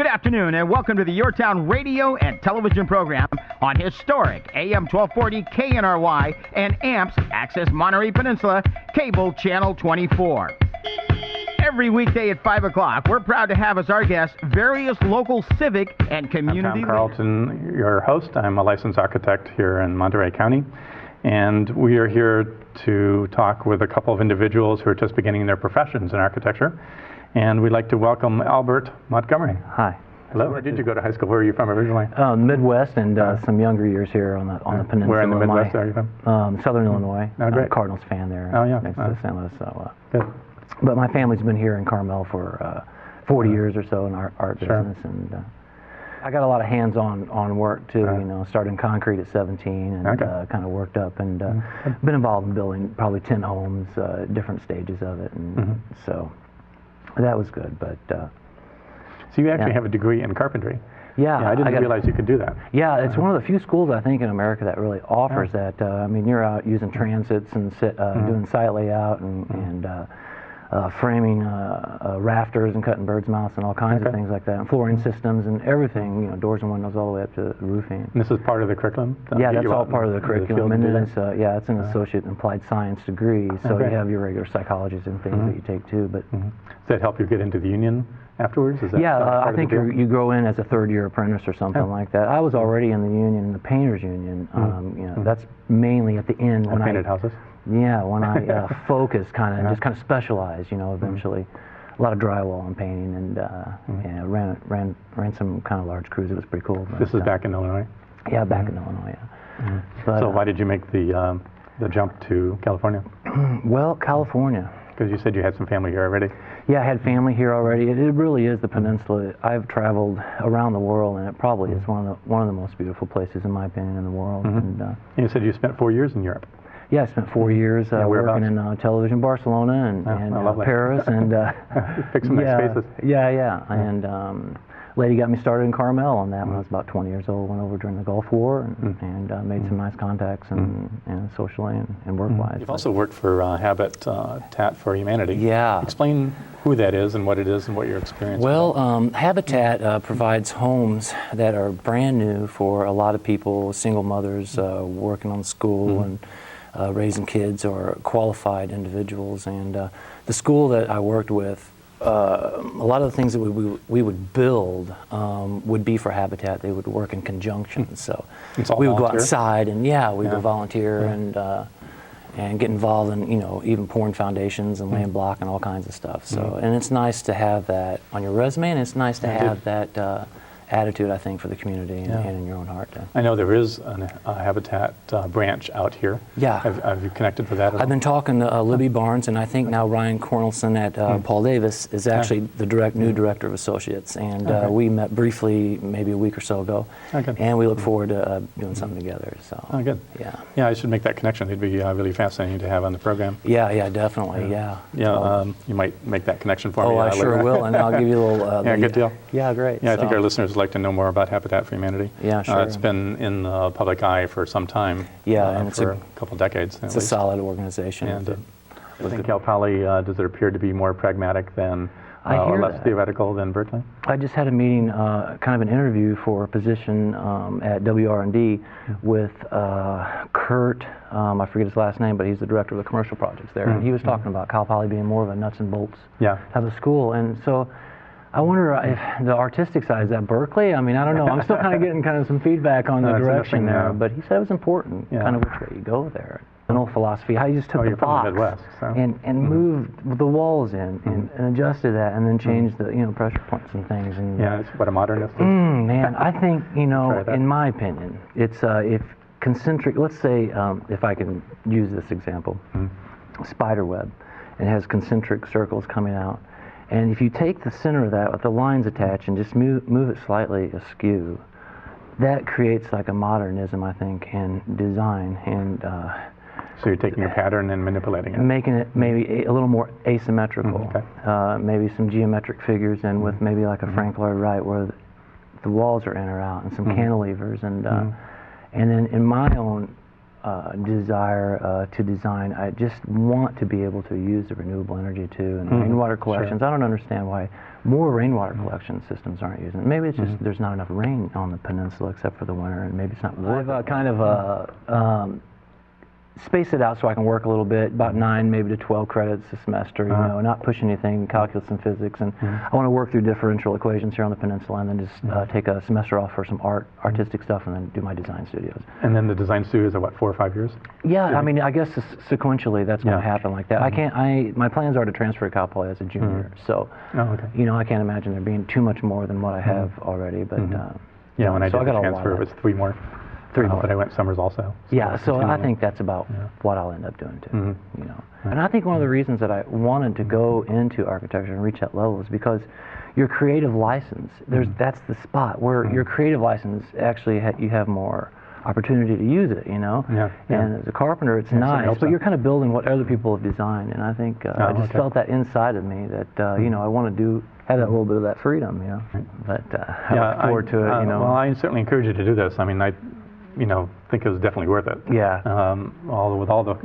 Good afternoon and welcome to the Your Town radio and television program on historic AM 1240 KNRY and AMP's Access Monterey Peninsula Cable Channel 24. Every weekday at 5 o'clock, we're proud to have as our guests various local civic and community I'm Tom Carlton, your host. I'm a licensed architect here in Monterey County, and we are here to talk with a couple of individuals who are just beginning their professions in architecture. And we'd like to welcome Albert Montgomery. Hi. Hello. Where did you go to high school? Where are you from originally? Midwest and some younger years here on the peninsula. Where in the Midwest are you from? Southern Illinois. Oh, great. Cardinals fan there. Oh, yeah. Next to St. Louis. So, good. But my family's been here in Carmel for 40 years or so in art business, and I got a lot of hands-on work too. You know, started in concrete at 17 and kind of worked up and been involved in building probably 10 homes, different stages of it, and so that was good. But so you actually have a degree in carpentry. Yeah, I didn't realize you could do that. Yeah, it's one of the few schools I think in America that really offers that. I mean, you're out using transits and doing site layout and framing rafters and cutting bird's mouths and all kinds of things like that, and flooring systems and everything, you know, doors and windows all the way up to roofing. And this is part of the curriculum? Yeah, that's all part of the curriculum, and then it's it's an associate in applied science degree, so you have your regular psychologies and things that you take too. But does that help you get into the union afterwards? Is that I think you go in as a third-year apprentice or something like that. I was already in the union, in the painters union. You know, that's mainly at the end when painted houses. Yeah, when I focused kind of just kind of specialized, you know, eventually. A lot of drywall and painting, and ran some kind of large crews. It was pretty cool. But, this is back in Illinois? Yeah, back in Illinois, yeah. But, so why did you make the jump to California? Well, California. Because you said you had some family here already. Yeah, I had family here already. It really is the peninsula. I've traveled around the world, and it probably is one of the most beautiful places, in my opinion, in the world. And you said you spent 4 years in Europe. Yeah, I spent 4 years working in television, Barcelona and Paris, and pick some nice spaces. Yeah. And lady got me started in Carmel, and that when I was about 20 years old. Went over during the Gulf War and made some nice contacts and socially and work-wise. You've also worked for Habitat for Humanity. Yeah. Explain who that is and what it is and what your experience is. Well, Habitat provides homes that are brand new for a lot of people, single mothers working on school and raising kids or qualified individuals. And the school that I worked with, a lot of the things that we would build would be for Habitat. They would work in conjunction. So we would go outside and we would volunteer and get involved in, you know, even pouring foundations and laying block and all kinds of stuff. So and it's nice to have that on your resume, and it's nice to have that attitude, I think, for the community and in your own heart. I know there is a Habitat branch out here. Yeah. Have you connected with that? I've been talking to Libby Barnes, and I think now Ryan Cornelson at Paul Davis is actually the new director of associates, and we met briefly maybe a week or so ago, and we look forward to doing something together. So. Oh, good. Yeah, I should make that connection. It'd be really fascinating to have on the program. Yeah, definitely. You might make that connection for me. Oh, I sure will, and I'll give you a little. Good deal. Yeah, great. Yeah, I think our listeners would like to know more about Habitat for Humanity. Yeah, sure. It's been in the public eye for some time. Yeah, and for a couple decades. It's a solid organization. And I think Cal Poly, does it appear to be more pragmatic than or less theoretical than Berkeley? I just had a meeting, kind of an interview for a position at WR&D with Kurt, I forget his last name, but he's the director of the commercial projects there. And he was talking about Cal Poly being more of a nuts and bolts type of school. And so I wonder if the artistic side is at Berkeley. I mean, I don't know. I'm still kind of getting some feedback on the direction there. But he said it was important, kind of which way you go there. Mental philosophy, how you just took the box from the Midwest, so. and moved the walls in and adjusted that, and then changed the pressure points and things. And it's what a modernist is. Man, I think in my opinion, it's if concentric. Let's say if I can use this example, spider web, and it has concentric circles coming out. And if you take the center of that with the lines attached and just move it slightly askew, that creates like a modernism, I think, in design. And so you're taking a pattern and manipulating it, making it maybe a little more asymmetrical. Maybe some geometric figures in with maybe like a Frank Lloyd Wright, where the walls are in or out, and some cantilevers, and then in my own desire to design. I just want to be able to use the renewable energy too, and rainwater collections. Sure. I don't understand why more rainwater collection systems aren't using it. Maybe it's just there's not enough rain on the peninsula except for the winter, and maybe it's not worth it. I've kind of space it out so I can work a little bit, about 9 maybe to 12 credits a semester, you know, not push anything, calculus and physics, and I want to work through differential equations here on the peninsula, and then just take a semester off for some artistic stuff, and then do my design studios. And then the design studios are what, 4 or 5 years? Yeah, I mean, I guess sequentially that's going to happen like that. I can't. My plans are to transfer to Cal Poly as a junior, so you know, I can't imagine there being too much more than what I have already. But yeah, when I so did the transfer, it was 3 more. 3 more. But I went summers also. So yeah, so I think that's about what I'll end up doing too. You know, and I think one of the reasons that I wanted to go into architecture and reach that level is because your creative license, that's the spot where your creative license actually you have more opportunity to use it, you know. And as a carpenter, it's nice, but you're kind of building what other people have designed, and I think I just felt that inside of me that you know, I want to have that little bit of that freedom, you know. But I look forward to it, you know. Well, I certainly encourage you to do this. I mean, I you know, think it was definitely worth it. Yeah. With all the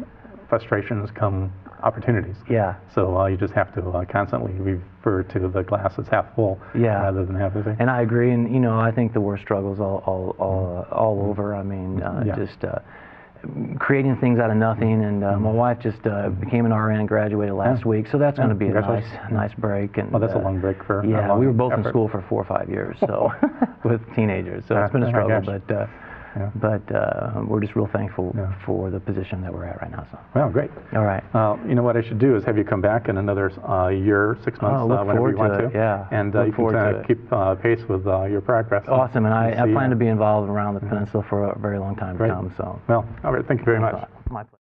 frustrations come opportunities. Yeah. So you just have to constantly refer to the glass as half full rather than half empty. And I agree, and you know, I think the worst struggles all over. I mean, just creating things out of nothing. And my wife just became an RN and graduated last week, so that's going to be a nice break. And well, that's a long break for we were both in school for 4 or 5 years, so with teenagers. So it's been a struggle, but we're just real thankful for the position that we're at right now. So. Well, great. All right. You know what I should do is have you come back in another year, 6 months, whenever you want to. Yeah. And you can keep pace with your progress. Awesome, and I plan to be involved around the peninsula for a very long time to come. So. Well, all right. Thank you very much. My pleasure.